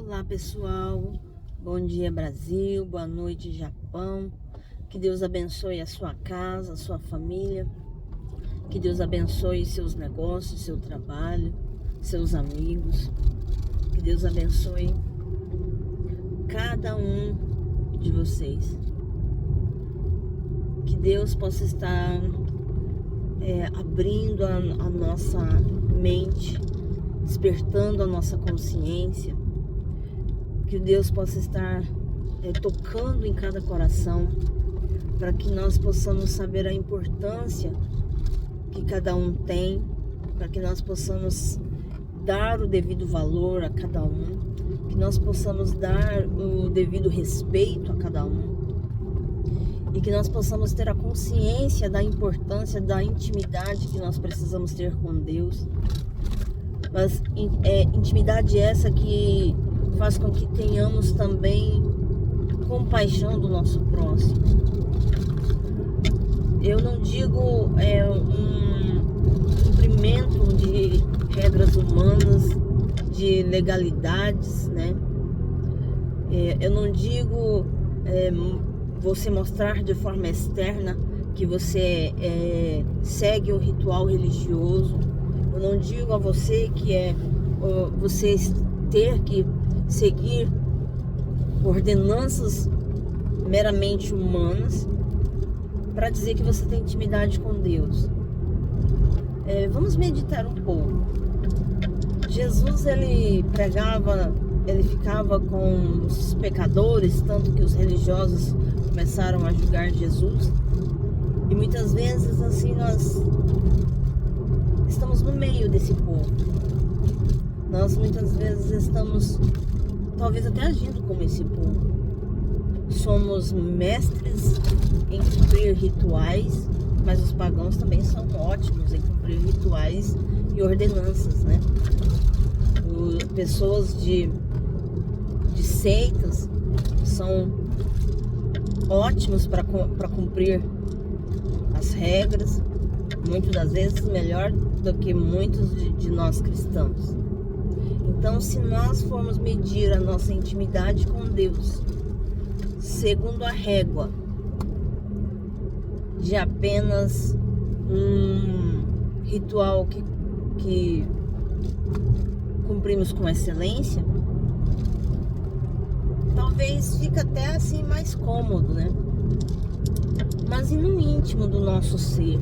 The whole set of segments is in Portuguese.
Olá pessoal, bom dia Brasil, boa noite Japão, que Deus abençoe a sua casa, a sua família, que Deus abençoe seus negócios, seu trabalho, seus amigos, que Deus abençoe cada um de vocês, que Deus possa estar abrindo a nossa mente, despertando a nossa consciência, que Deus possa estar tocando em cada coração, para que nós possamos saber a importância que cada um tem, para que nós possamos dar o devido valor a cada um, que nós possamos dar o devido respeito a cada um, e que nós possamos ter a consciência da importância da intimidade que nós precisamos ter com Deus. Mas intimidade essa que faz com que tenhamos também compaixão do nosso próximo. Eu não digo um cumprimento de regras humanas, de legalidades, né? Eu não digo você mostrar de forma externa que você segue um ritual religioso. Eu não digo a você que você ter que seguir ordenanças meramente humanas para dizer que você tem intimidade com Deus. Vamos meditar um pouco. Jesus, ele pregava, ele ficava com os pecadores, tanto que os religiosos começaram a julgar Jesus. E muitas vezes assim nós estamos no meio desse povo. Nós muitas vezes estamos talvez até agindo como esse povo. Somos mestres em cumprir rituais, mas os pagãos também são ótimos em cumprir rituais e ordenanças, né? Pessoas de seitas são ótimos para cumprir as regras, muitas das vezes melhor do que muitos de nós cristãos. Então, se nós formos medir a nossa intimidade com Deus segundo a régua de apenas um ritual que cumprimos com excelência, talvez fique até assim mais cômodo, né? Mas e no íntimo do nosso ser?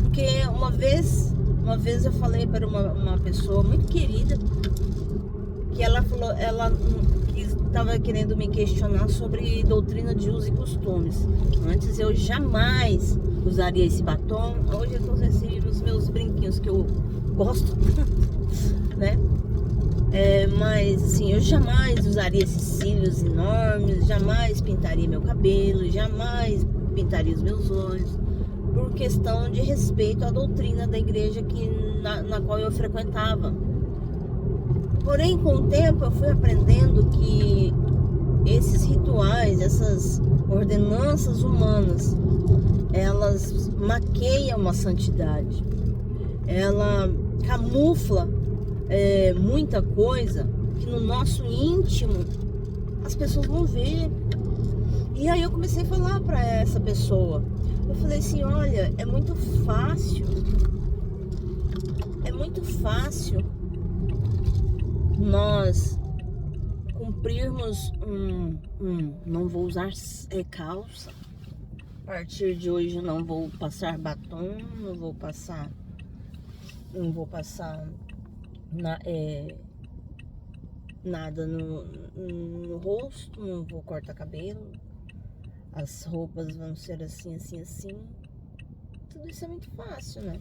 Porque uma vez eu falei para uma pessoa muito querida, que ela falou, ela estava querendo me questionar sobre doutrina de uso e costumes. Antes eu jamais usaria esse batom, hoje eu estou os meus brinquinhos que eu gosto tanto, né? Mas assim, eu jamais usaria esses cílios enormes, jamais pintaria meu cabelo, jamais pintaria os meus olhos, por questão de respeito à doutrina da igreja na qual eu frequentava. Porém, com o tempo eu fui aprendendo que esses rituais, essas ordenanças humanas, elas maqueiam a santidade. Ela camufla muita coisa que no nosso íntimo as pessoas vão ver. E aí eu comecei a falar para essa pessoa. Eu falei assim, olha, é muito fácil nós cumprirmos não vou usar calça. A partir de hoje não vou passar batom, não vou passar nada no rosto, não vou cortar cabelo, as roupas vão ser assim, assim, assim. Tudo isso é muito fácil, né?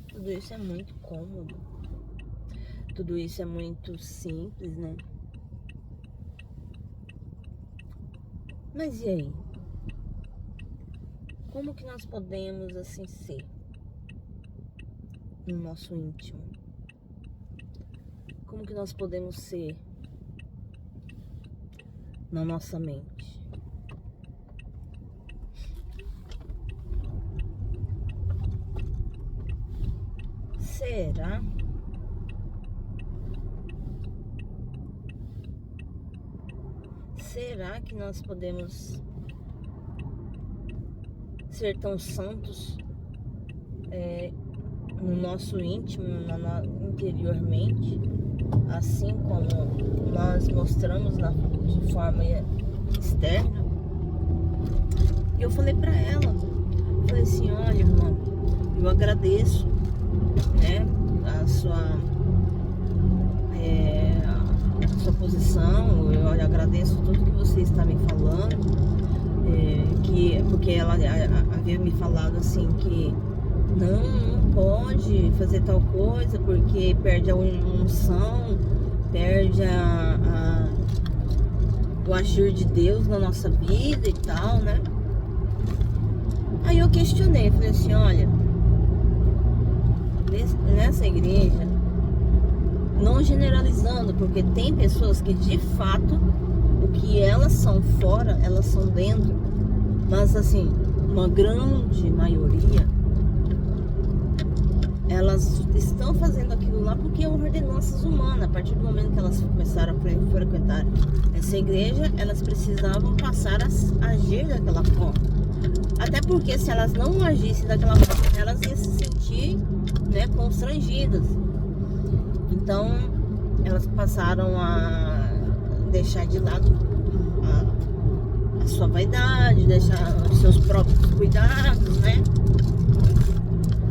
Tudo isso é muito cômodo. Tudo isso é muito simples, né? Mas e aí? Como que nós podemos assim ser no nosso íntimo? Como que nós podemos ser na nossa mente? Será será que nós podemos ser tão santos no nosso íntimo, interiormente, assim como nós mostramos de forma externa? E eu falei pra ela, falei assim, olha, irmã, eu agradeço, né, a sua posição, eu agradeço tudo que você está me falando, porque ela havia me falado assim que não pode fazer tal coisa porque perde a unção, perde o agir de Deus na nossa vida e tal, né? Aí eu questionei, falei assim, olha, nessa igreja, não generalizando, porque tem pessoas que de fato, o que elas são fora, elas são dentro, mas assim, uma grande maioria, elas estão fazendo aquilo lá porque é ordenanças humanas. A partir do momento que elas começaram a frequentar essa igreja, elas precisavam passar a agir daquela forma. Até porque se elas não agissem daquela forma, elas iam se sentir, né, constrangidas. Então, elas passaram a deixar de lado a sua vaidade, deixar os seus próprios cuidados, né?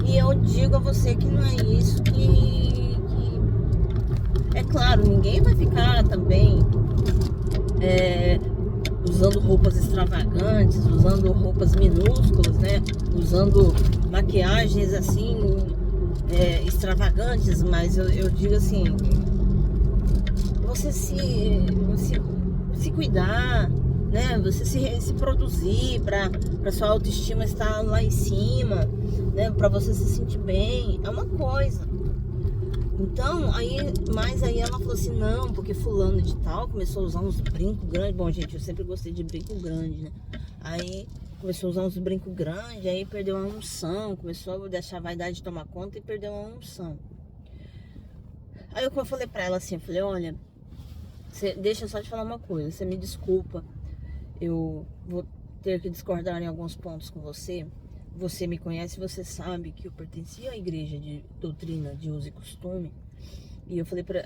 E eu digo a você que não é isso que... É claro, ninguém vai ficar também usando roupas extravagantes, usando roupas minúsculas, né? Usando maquiagens assim, extravagantes, mas eu digo assim, você se cuidar, né? Você se produzir para sua autoestima estar lá em cima, né? Para você se sentir bem, é uma coisa. Então, aí ela falou assim, não, porque fulano de tal começou a usar uns brincos grandes. Bom, gente, eu sempre gostei de brinco grande, né? Aí começou a usar uns brincos grandes, aí perdeu a unção, começou a deixar a vaidade tomar conta e perdeu a unção. Aí eu falei pra ela assim, eu falei, olha, deixa eu só te falar uma coisa, você me desculpa, eu vou ter que discordar em alguns pontos com você. Você me conhece, você sabe que eu pertencia à igreja de doutrina de uso e costume. E eu falei pra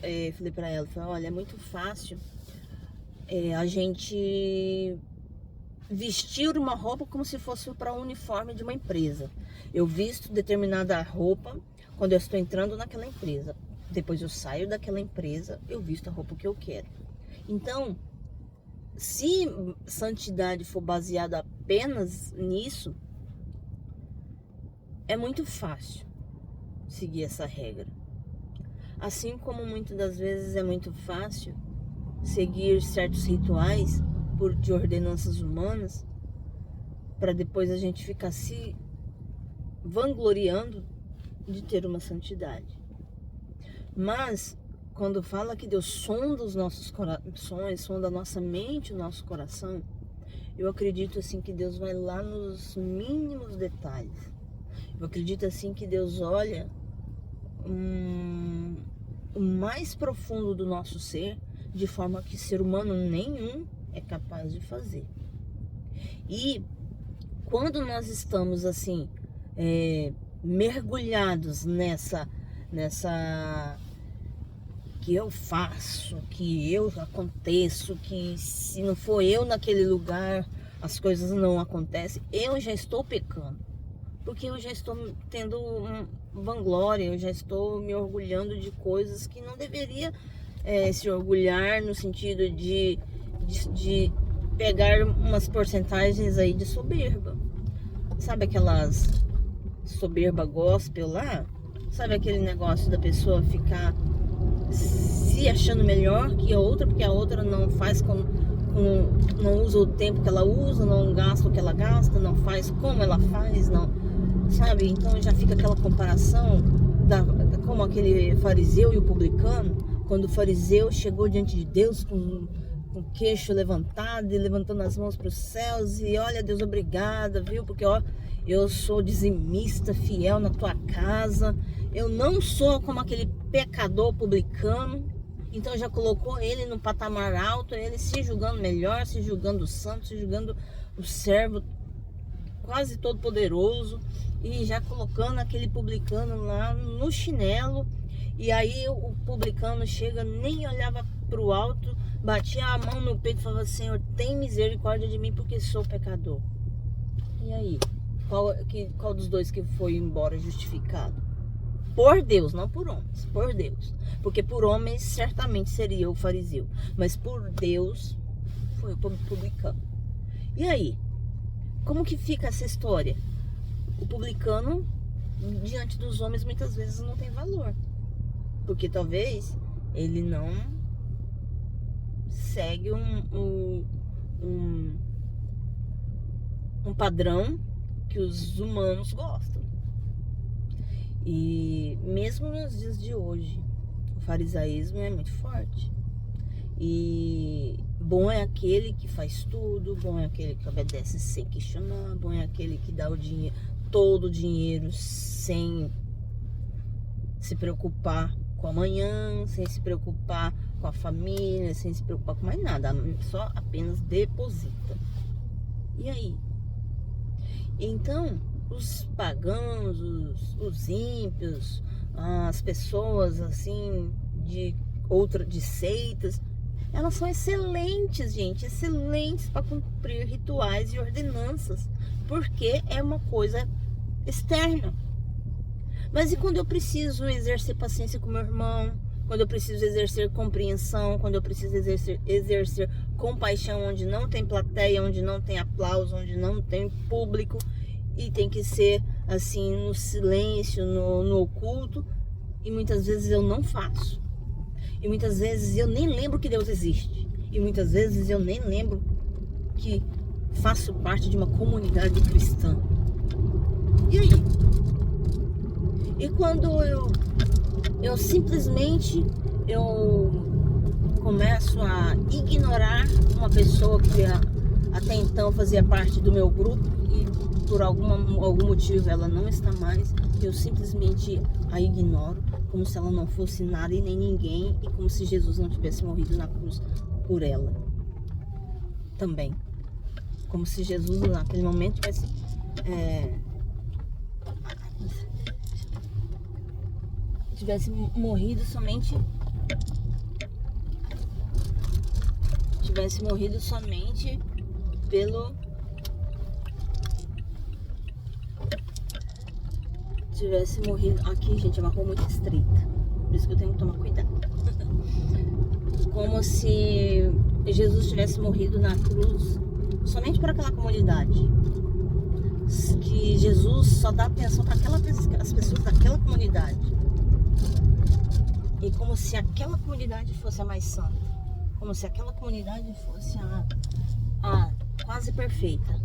ela, olha, é muito fácil a gente vestir uma roupa como se fosse para o uniforme de uma empresa. Eu visto determinada roupa quando eu estou entrando naquela empresa. Depois eu saio daquela empresa, eu visto a roupa que eu quero. Então, se santidade for baseada apenas nisso, é muito fácil seguir essa regra. Assim como muitas das vezes é muito fácil seguir certos rituais de ordenanças humanas, para depois a gente ficar se vangloriando de ter uma santidade. Mas quando fala que Deus sonda os nossos corações, sonda a nossa mente, o nosso coração, eu acredito assim que Deus vai lá nos mínimos detalhes. Eu acredito assim que Deus olha o mais profundo do nosso ser, de forma que ser humano nenhum é capaz de fazer. E quando nós estamos assim, mergulhados nessa que eu faço, que eu aconteço, que se não for eu naquele lugar, as coisas não acontecem, eu já estou pecando. Porque eu já estou tendo vanglória, eu já estou me orgulhando de coisas que não deveria se orgulhar, no sentido de pegar umas porcentagens aí de soberba. Sabe aquelas soberba gospel lá? Sabe aquele negócio da pessoa ficar se achando melhor que a outra, porque a outra não faz não usa o tempo que ela usa, não gasta o que ela gasta, não faz como ela faz, não, sabe? Então já fica aquela comparação como aquele fariseu e o publicano, quando o fariseu chegou diante de Deus com o queixo levantado e levantando as mãos para os céus e olha, Deus, obrigada, viu? Porque ó, eu sou dizimista fiel na tua casa, eu não sou como aquele pecador publicano. Então já colocou ele no patamar alto, ele se julgando melhor, se julgando santo, se julgando o servo quase todo poderoso, e já colocando aquele publicano lá no chinelo. E aí o publicano chega, nem olhava para o alto, batia a mão no peito e falava: Senhor, tem misericórdia de mim porque sou pecador. E aí, qual dos dois que foi embora justificado? Por Deus, não por homens, por Deus. Porque por homens certamente seria o fariseu, mas por Deus foi o publicano. E aí, como que fica essa história? O publicano diante dos homens muitas vezes não tem valor, porque talvez ele não segue um padrão que os humanos gostam. E mesmo nos dias de hoje, o farisaísmo é muito forte. E bom é aquele que faz tudo, bom é aquele que obedece sem questionar, bom é aquele que dá o dinheiro, todo o dinheiro sem se preocupar com amanhã, sem se preocupar com a família, sem se preocupar com mais nada, só apenas deposita. E aí? Então, os pagãos, os ímpios, as pessoas assim de seitas, elas são excelentes, gente, excelentes para cumprir rituais e ordenanças, porque é uma coisa externa. Mas e quando eu preciso exercer paciência com meu irmão, quando eu preciso exercer compreensão, quando eu preciso exercer compaixão, onde não tem plateia, onde não tem aplauso, onde não tem público, e tem que ser assim no silêncio, no oculto, e muitas vezes eu não faço, e muitas vezes eu nem lembro que Deus existe, e muitas vezes eu nem lembro que faço parte de uma comunidade cristã. E aí? E quando eu simplesmente começo a ignorar uma pessoa que até então fazia parte do meu grupo, e por algum motivo ela não está mais, eu simplesmente a ignoro, como se ela não fosse nada e nem ninguém, e como se Jesus não tivesse morrido na cruz por ela também, como se Jesus naquele momento tivesse morrido somente pelo tivesse morrido aqui, gente, é uma rua muito estreita, por isso que eu tenho que tomar cuidado. Como se Jesus tivesse morrido na cruz somente para aquela comunidade, que Jesus só dá atenção para as pessoas daquela comunidade, e como se aquela comunidade fosse a mais santa, como se aquela comunidade fosse a quase perfeita,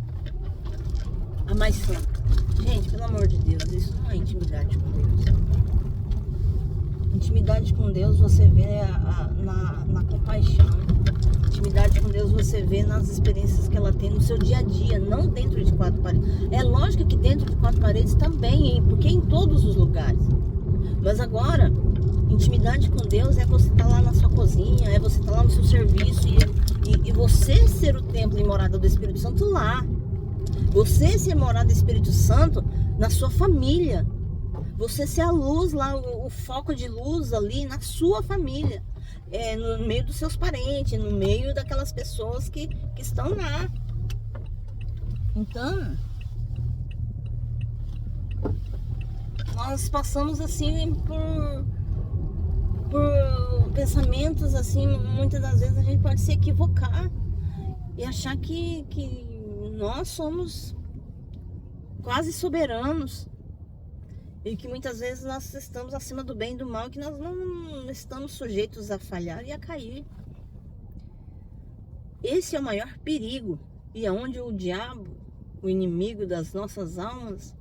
a mais santa. Gente, pelo amor de Deus, isso não é intimidade com Deus. Intimidade com Deus você vê na compaixão. Intimidade com Deus você vê nas experiências que ela tem no seu dia a dia, não dentro de quatro paredes. É lógico que dentro de quatro paredes também, porque em todos os lugares. Mas agora, intimidade com Deus é você estar lá na sua cozinha, é você estar lá no seu serviço, e você ser o templo e morada do Espírito Santo lá. Você ser morada do Espírito Santo na sua família. Você ser a luz lá, o foco de luz ali na sua família. No meio dos seus parentes, no meio daquelas pessoas que estão lá. Então, nós passamos assim por pensamentos assim, muitas das vezes a gente pode se equivocar e achar que nós somos quase soberanos, e que muitas vezes nós estamos acima do bem e do mal, que nós não estamos sujeitos a falhar e a cair. Esse é o maior perigo, e é onde o diabo, o inimigo das nossas almas,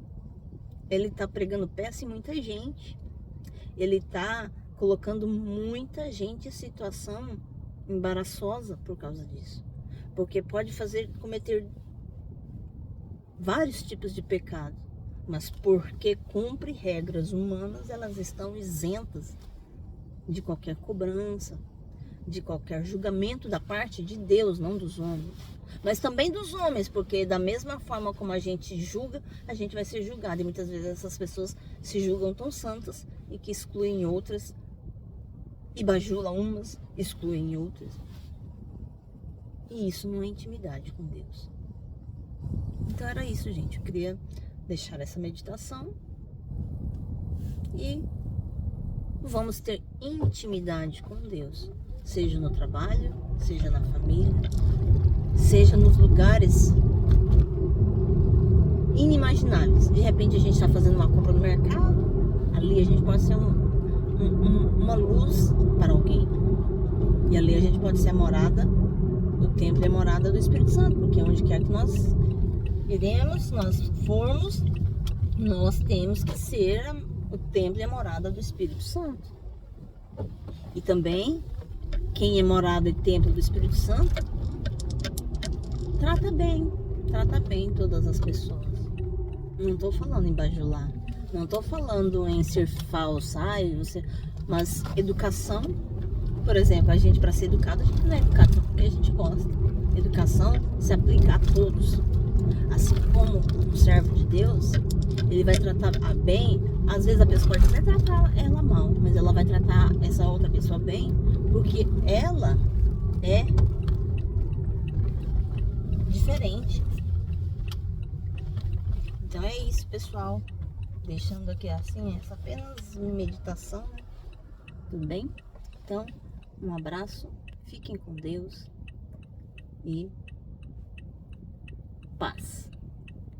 ele está pregando peça em muita gente. Ele está colocando muita gente em situação embaraçosa por causa disso, porque pode cometer vários tipos de pecado, mas porque cumpre regras humanas, elas estão isentas de qualquer cobrança, de qualquer julgamento da parte de Deus, não dos homens. Mas também dos homens, porque da mesma forma como a gente julga, a gente vai ser julgado. E muitas vezes essas pessoas se julgam tão santas e que excluem outras, e bajulam umas, excluem outras. E isso não é intimidade com Deus. Então era isso, gente. Eu queria deixar essa meditação. E vamos ter intimidade com Deus. Seja no trabalho, seja na família, seja nos lugares inimagináveis. De repente a gente está fazendo uma compra no mercado, ali a gente pode ser uma luz para alguém. E ali a gente pode ser a morada, o templo é a morada do Espírito Santo, porque onde quer que nós iremos, nós formos, nós temos que ser o templo e a morada do Espírito Santo. E também, quem é morada e templo do Espírito Santo, trata bem todas as pessoas. Não estou falando em bajular, não estou falando em ser falsa, mas educação, por exemplo, a gente, para ser educado, a gente não é educado só porque a gente gosta. Educação se aplica a todos. Assim como um servo de Deus, ele vai tratar bem. Às vezes a pessoa pode até tratar ela mal, mas ela vai tratar essa outra pessoa bem, porque ela é diferente. Então é isso, pessoal. Deixando aqui assim, essa apenas meditação, né? Tudo bem? Então, um abraço, fiquem com Deus e paz.